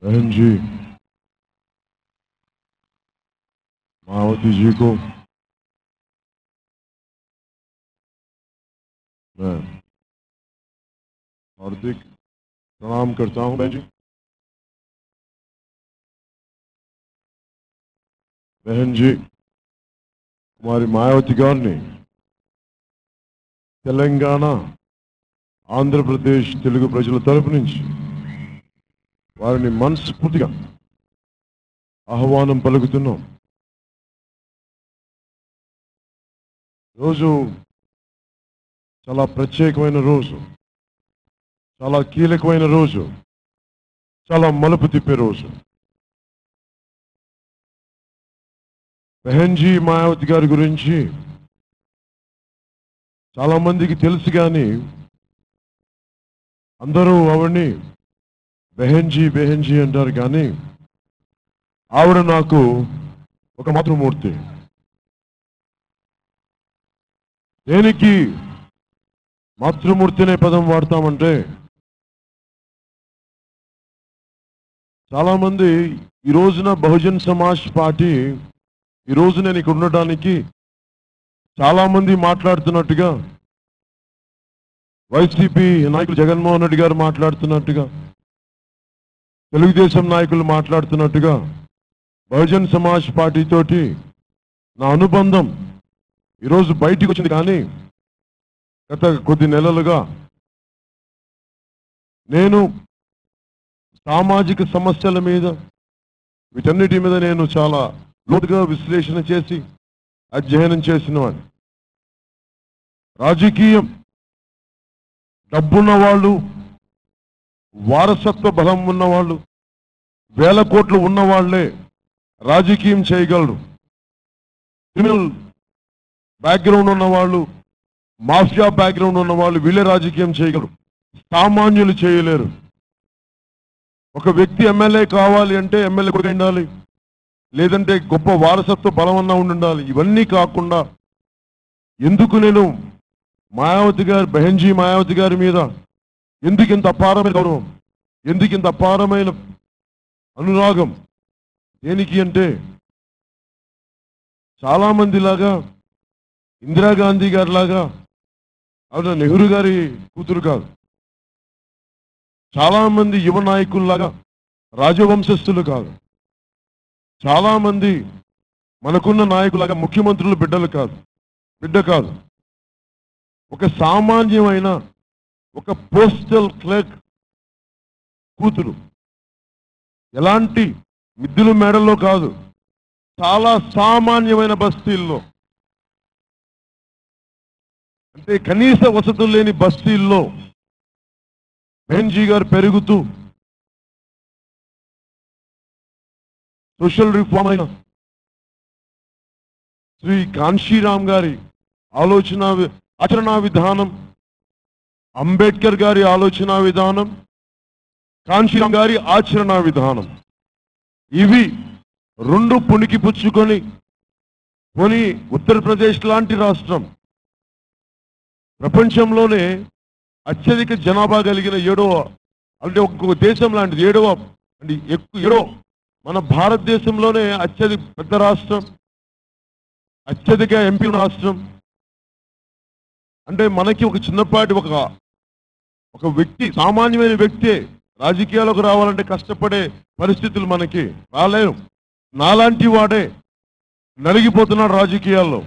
बहन जी मायावती जी को मैं हार्दिक प्रणाम करता हूं। बहन जी, कुमारी मायावती गारिनी తెలంగాణ ఆంధ్రప్రదేశ్ తెలుగు ప్రజల తరపు నుంచి వారిని మనస్ఫూర్తిగా ఆహ్వానం పలుకుతున్నాం. రోజు చాలా ప్రత్యేకమైన రోజు, చాలా కీలకమైన రోజు, చాలా మలుపు తిప్పే రోజు. బహన్ జీ మాయావతి గారి గురించి చాలా మందికి తెలుసు, కానీ అందరూ ఆవిడ్ని బహన్ జీ అంటారు. కానీ ఆవిడ నాకు ఒక మాతృమూర్తి. దేనికి మాతృమూర్తి అనే పదం వాడతామంటే, చాలా మంది ఈ రోజున బహుజన్ సమాజ్ పార్టీ ఈ రోజు నేను ఇక్కడ ఉండడానికి చాలా మంది మాట్లాడుతున్నట్టుగా, వైసీపీ నాయకులు జగన్మోహన్ రెడ్డి గారు మాట్లాడుతున్నట్టుగా, తెలుగుదేశం నాయకులు మాట్లాడుతున్నట్టుగా బహుజన్ సమాజ్ పార్టీ తోటి నా అనుబంధం ఈరోజు బయటికి వచ్చింది. కానీ గత కొద్ది నెలలుగా నేను సామాజిక సమస్యల మీద, వీటన్నిటి మీద నేను చాలా లోతుగా విశ్లేషణ చేసి అధ్యయనం చేసిన వాడిని. రాజకీయం డబ్బున్న వాళ్ళు, వారసత్వ బలం ఉన్నవాళ్ళు, వేల కోట్లు ఉన్నవాళ్లే రాజకీయం చేయగలరు. క్రిమినల్ బ్యాక్గ్రౌండ్ ఉన్నవాళ్ళు, మాఫియా బ్యాక్గ్రౌండ్ ఉన్నవాళ్ళు వీళ్ళే రాజకీయం చేయగలరు, సామాన్యులు చేయలేరు. ఒక వ్యక్తి ఎమ్మెల్యే కావాలి అంటే ఎమ్మెల్యే కూడా ఉండాలి, లేదంటే గొప్ప వారసత్వ బలం అన్నా ఉండాలి. ఇవన్నీ కాకుండా ఎందుకు నేను మాయావతి గారు, బహన్ జీ మాయావతి గారి మీద ఎందుకు ఇంత అపారమైన గౌరవం, ఎందుకు ఇంత అపారమైన అనురాగం? దేనికి అంటే, చాలా మందిలాగా ఇందిరాగాంధీ గారి లాగా ఆవిడ నెహ్రూ గారి కూతురు కాదు. చాలా మంది యువ నాయకుల్లాగా రాజవంశస్థులు కాదు. చాలా మంది మనకున్న నాయకులాగా ముఖ్యమంత్రులు బిడ్డ కాదు. ఒక సామాన్యమైన ఒక పోస్టల్ క్లర్క్ కూతురు. ఎలాంటి మిద్దుల మేడల్లో కాదు, చాలా సామాన్యమైన బస్తీల్లో, అంటే కనీస వసతులు లేని బస్తీల్లో బహన్ జీ గారు పెరుగుతూ సోషల్ రిఫార్మ్ అయిన శ్రీ కాన్షీరామ్ గారి ఆచరణా విధానం, అంబేద్కర్ గారి ఆలోచన విధానం, కాన్షీరామ్ గారి ఆచరణా విధానం, ఇవి రెండు పుణికి పుచ్చుకొని కొని ఉత్తరప్రదేశ్ లాంటి రాష్ట్రం ప్రపంచంలోనే అత్యధిక జనాభా కలిగిన అంటే ఒక్కొక్క దేశం లాంటిది ఏడో మన భారతదేశంలోనే అత్యధిక పెద్ద రాష్ట్రం, అత్యధిక ఎంపీ రాష్ట్రం. అంటే మనకి ఒక చిన్నపాటి ఒక వ్యక్తి, సామాన్యమైన వ్యక్తే రాజకీయాలకు రావాలంటే కష్టపడే పరిస్థితులు మనకి రాలేరు. నాలాంటి వాడే నలిగిపోతున్నాడు రాజకీయాల్లో.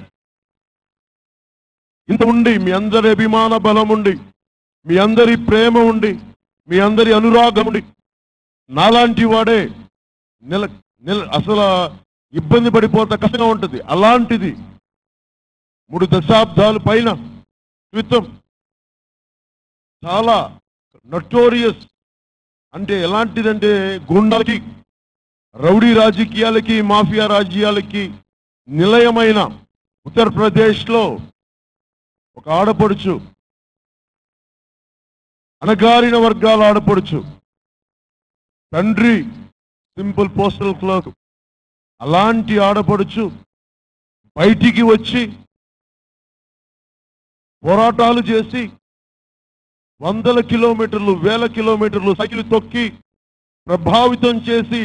ఇంత ఉండి, మీ అందరి అభిమాన బలం ఉండి, మీ అందరి ప్రేమ ఉండి, మీ అందరి అనురాగం ఉండి, నాలాంటి వాడే అసలు ఇబ్బంది పడిపోతా కష్టంగా ఉంటుంది. అలాంటిది 3 దశాబ్దాల పైన క్రితం చాలా నటోరియస్, అంటే ఎలాంటిదంటే గుండాలకి, రౌడీ రాజకీయాలకి, మాఫియా రాజకీయాలకి నిలయమైన ఉత్తరప్రదేశ్లో ఒక ఆడపడుచు, అణగారిన వర్గాల ఆడపడుచు, తండ్రి సింపుల్ పోస్టల్ క్లర్క్. అలాంటి ఆడపడుచు బయటికి వచ్చి పోరాటాలు చేసి 100 కిలోమీటర్లు, 1000 కిలోమీటర్లు సైకిల్ తొక్కి ప్రభావితం చేసి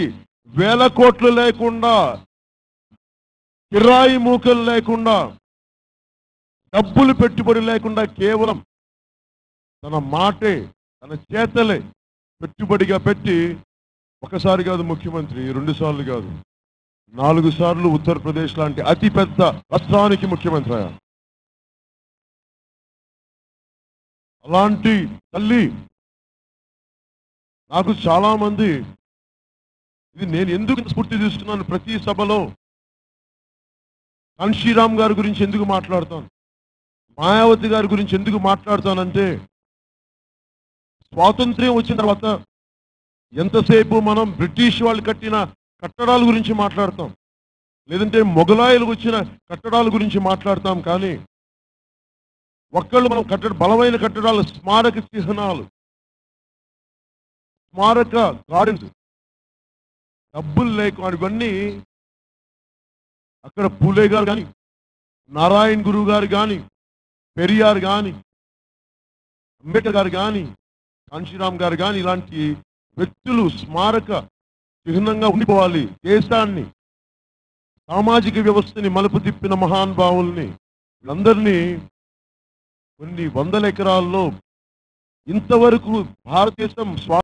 వేల కోట్లు లేకుండా, కిరాయి మూకలు లేకుండా, డబ్బులు పెట్టుబడి లేకుండా కేవలం తన మాటే, తన చేతలే పెట్టుబడిగా పెట్టి ఒకసారి కాదు ముఖ్యమంత్రి, 2 సార్లు కాదు, 4 సార్లు ఉత్తరప్రదేశ్ లాంటి అతిపెద్ద రాష్ట్రానికి ముఖ్యమంత్రి అయ్యారు. అలాంటి తల్లి నాకు చాలా మంది, ఇది నేను ఎందుకు స్ఫూర్తి తీసుకున్నాను, ప్రతి సభలో కాన్షీరామ్ గారి గురించి ఎందుకు మాట్లాడతాను, మాయావతి గారి గురించి ఎందుకు మాట్లాడతానంటే, స్వాతంత్ర్యం వచ్చిన తర్వాత ఎంతసేపు మనం బ్రిటిష్ వాళ్ళు కట్టిన కట్టడాల గురించి మాట్లాడతాం, లేదంటే మొఘలాయులు వచ్చిన కట్టడాల గురించి మాట్లాడతాం. కానీ ఒక్కళ్ళు మనం బలమైన కట్టడాలు, స్మారక చిహ్నాలు, స్మారక గార్డెన్స్, డబ్బులు లేకుండా ఇవన్నీ అక్కడ పూలే గారు కానీ, నారాయణ గురువు గారు కానీ, పెరియార్ కానీ, అంబేద్కర్ గారు కానీ, కాన్షీరామ్ గారు కానీ, ఇలాంటి వ్యక్తులు స్మారక చిహ్నంగా ఉండిపోవాలి. దేశాన్ని, సామాజిక వ్యవస్థని మలుపు తిప్పిన మహానుభావుల్ని, వీళ్ళందరినీ కొన్ని వందల ఎకరాల్లో ఇంతవరకు భారతదేశం